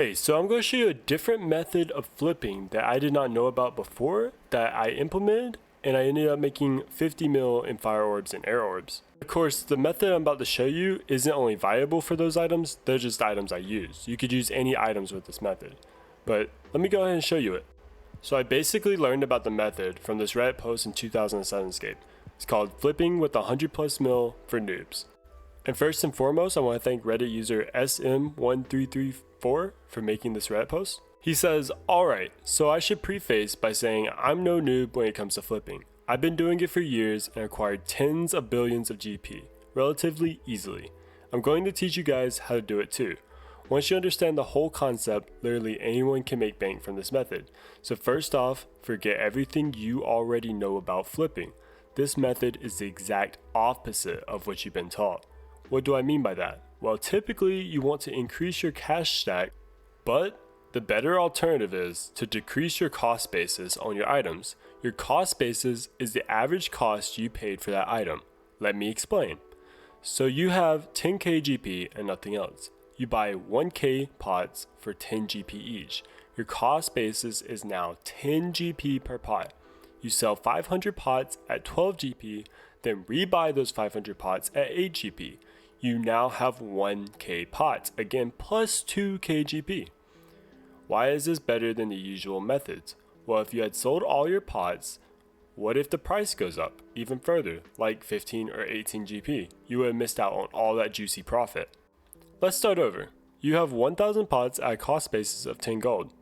Okay, so I'm going to show you a different method of flipping that I did not know about before that I implemented, and I ended up making 50 mil in fire orbs and air orbs. Of course, the method I'm about to show you isn't only viable for those items, they're just items I use. You could use any items with this method, but let me go ahead and show you it. So I basically learned about the method from this Reddit post in 2007 Scape. It's called Flipping with 100 plus mil for noobs. And first and foremost, I want to thank Reddit user SM1334 for making this Reddit post. He says, alright, so I should preface by saying I'm no noob when it comes to flipping. I've been doing it for years and acquired tens of billions of GP, relatively easily. I'm going to teach you guys how to do it too. Once you understand the whole concept, literally anyone can make bank from this method. So first off, forget everything you already know about flipping. This method is the exact opposite of what you've been taught. What do I mean by that? Well, typically you want to increase your cash stack, but the better alternative is to decrease your cost basis on your items. Your cost basis is the average cost you paid for that item. Let me explain. So you have 10k GP and nothing else. You buy 1k pots for 10 GP each. Your cost basis is now 10 GP per pot. You sell 500 pots at 12 GP, then rebuy those 500 pots at 8 GP. You now have 1k pots, again plus 2k GP. Why is this better than the usual methods? Well, if you had sold all your pots, what if the price goes up even further, like 15 or 18 GP? You would have missed out on all that juicy profit. Let's start over. You have 1000 pots at a cost basis of 10 gold.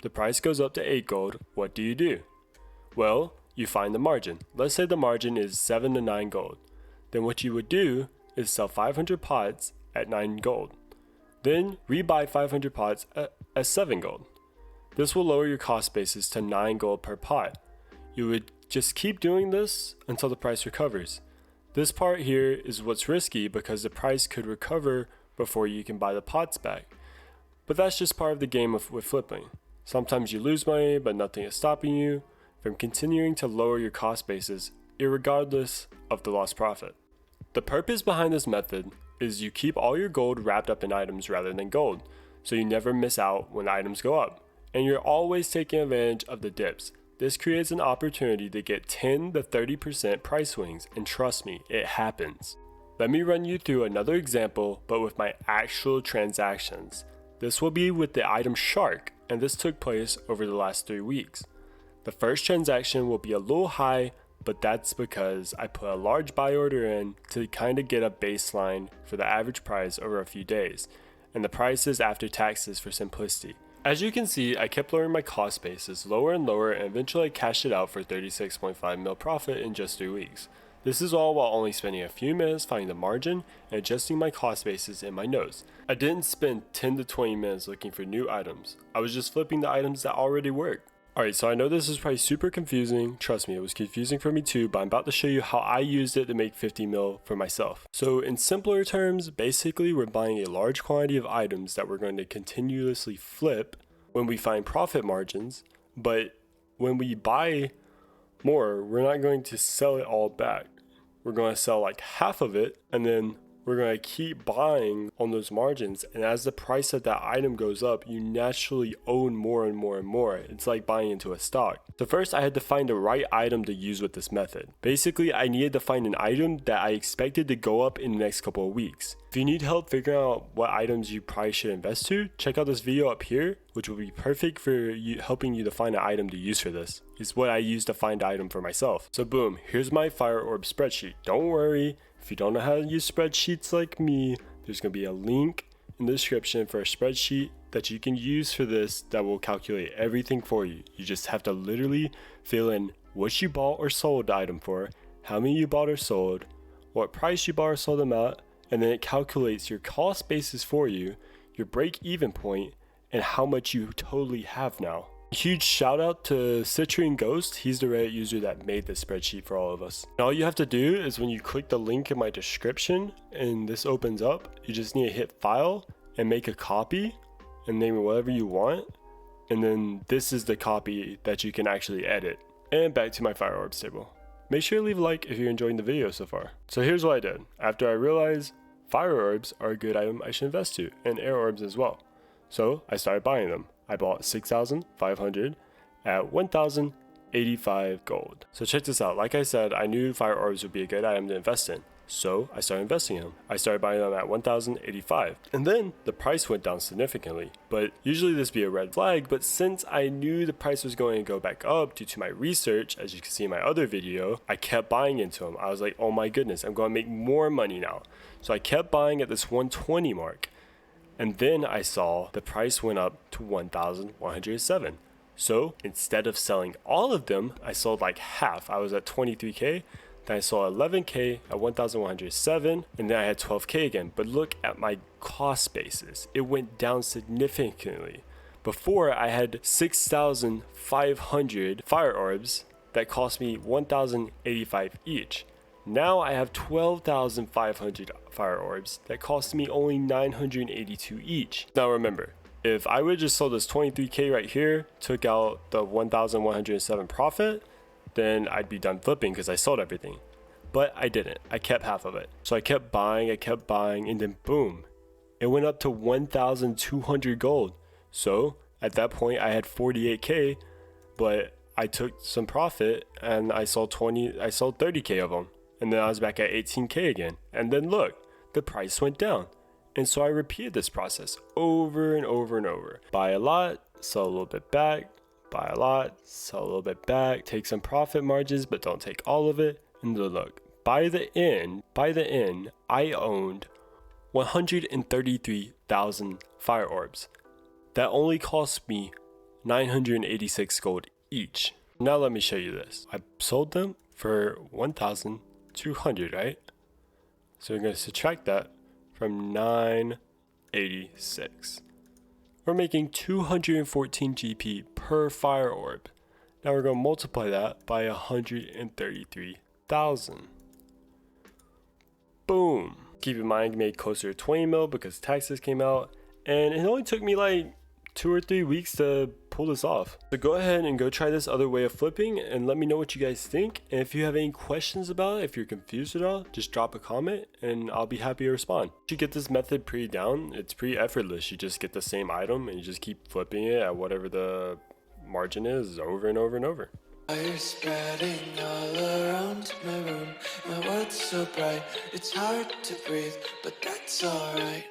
The price goes up to 8 gold, what do? Well, you find the margin. Let's say the margin is 7 to 9 gold. Then what you would do is sell 500 pots at 9 gold. Then rebuy 500 pots at 7 gold. This will lower your cost basis to 9 gold per pot. You would just keep doing this until the price recovers. This part here is what's risky because the price could recover before you can buy the pots back. But that's just part of the game with flipping. Sometimes you lose money, but nothing is stopping you from continuing to lower your cost basis, irregardless of the lost profit. The purpose behind this method is you keep all your gold wrapped up in items rather than gold, so you never miss out when items go up, and you're always taking advantage of the dips. This creates an opportunity to get 10 to 30% price swings, and trust me, it happens. Let me run you through another example, but with my actual transactions. This will be with the item Shark, and this took place over the last 3 weeks. The first transaction will be a little high, but that's because I put a large buy order in to kind of get a baseline for the average price over a few days, and the prices after taxes for simplicity. As you can see, I kept lowering my cost basis lower and lower, and eventually I cashed it out for 36.5 mil profit in just 3 weeks. This is all while only spending a few minutes finding the margin and adjusting my cost basis in my notes. I didn't spend 10 to 20 minutes looking for new items. I was just flipping the items that already worked. Alright, so I know this is probably super confusing. Trust me, it was confusing for me too, but I'm about to show you how I used it to make 50 mil for myself. So in simpler terms, basically we're buying a large quantity of items that we're going to continuously flip when we find profit margins, but when we buy more, we're not going to sell it all back. We're going to sell like half of it, and then we're going to keep buying on those margins, and as the price of that item goes up, you naturally own more and more and more. It's like buying into a stock. So first I had to find the right item to use with this method. Basically, I needed to find an item that I expected to go up in the next couple of weeks. If you need help figuring out what items you probably should invest to, check out this video up here, which will be perfect for you, helping you to find an item to use for this. It's what I used to find the item for myself. So boom, here's my fire orb spreadsheet. Don't worry, if you don't know how to use spreadsheets like me, there's going to be a link in the description for a spreadsheet that you can use for this that will calculate everything for you. You just have to literally fill in what you bought or sold the item for, how many you bought or sold, what price you bought or sold them at, and then it calculates your cost basis for you, your break even point, and how much you totally have now. Huge shout out to Citrine Ghost. He's the Reddit user that made this spreadsheet for all of us. And all you have to do is when you click the link in my description and this opens up, you just need to hit file and make a copy and name it whatever you want. And then this is the copy that you can actually edit. And back to my fire orbs table. Make sure to leave a like if you're enjoying the video so far. So here's what I did. After I realized fire orbs are a good item I should invest to, and air orbs as well. So I started buying them. I bought 6,500 at 1,085 gold. So check this out. Like I said, I knew fire orbs would be a good item to invest in. So I started investing in them. I started buying them at 1,085. And then the price went down significantly. But usually this would be a red flag, but since I knew the price was going to go back up due to my research, as you can see in my other video, I kept buying into them. I was like, oh my goodness, I'm going to make more money now. So I kept buying at this 120 mark. And then I saw the price went up to 1,107. So instead of selling all of them, I sold like half. I was at 23K. Then I saw 11K at 1,107, and then I had 12K again. But look at my cost basis. It went down significantly. Before, I had 6,500 fire orbs that cost me 1,085 each. Now I have 12,500 fire orbs that cost me only 982 each. Now remember, if I would just sold this 23K right here, took out the 1,107 profit, then I'd be done flipping because I sold everything. But I didn't. I kept half of it. So I kept buying, and then boom, it went up to 1,200 gold. So at that point I had 48K, but I took some profit and I sold 30K of them. And then I was back at 18K again. And then look, the price went down. And so I repeated this process over and over and over. Buy a lot, sell a little bit back, buy a lot, sell a little bit back, take some profit margins, but don't take all of it. And then look, by the end, I owned 133,000 fire orbs. That only cost me 986 gold each. Now let me show you this. I sold them for 1,200, right? So we're going to subtract that from 986. We're making 214 GP per fire orb. Now we're going to multiply that by 133,000. Boom. Keep in mind, I made closer to 20 mil because taxes came out, and it only took me like 2 or 3 weeks to pull this off. So go ahead and go try this other way of flipping and let me know what you guys think. And if you have any questions about it, if you're confused at all, just drop a comment and I'll be happy to respond. Once you get this method pretty down, it's pretty effortless. You just get the same item and you just keep flipping it at whatever the margin is over and over and over. Fire spreading all around my room. My world's so bright, it's hard to breathe, but that's alright.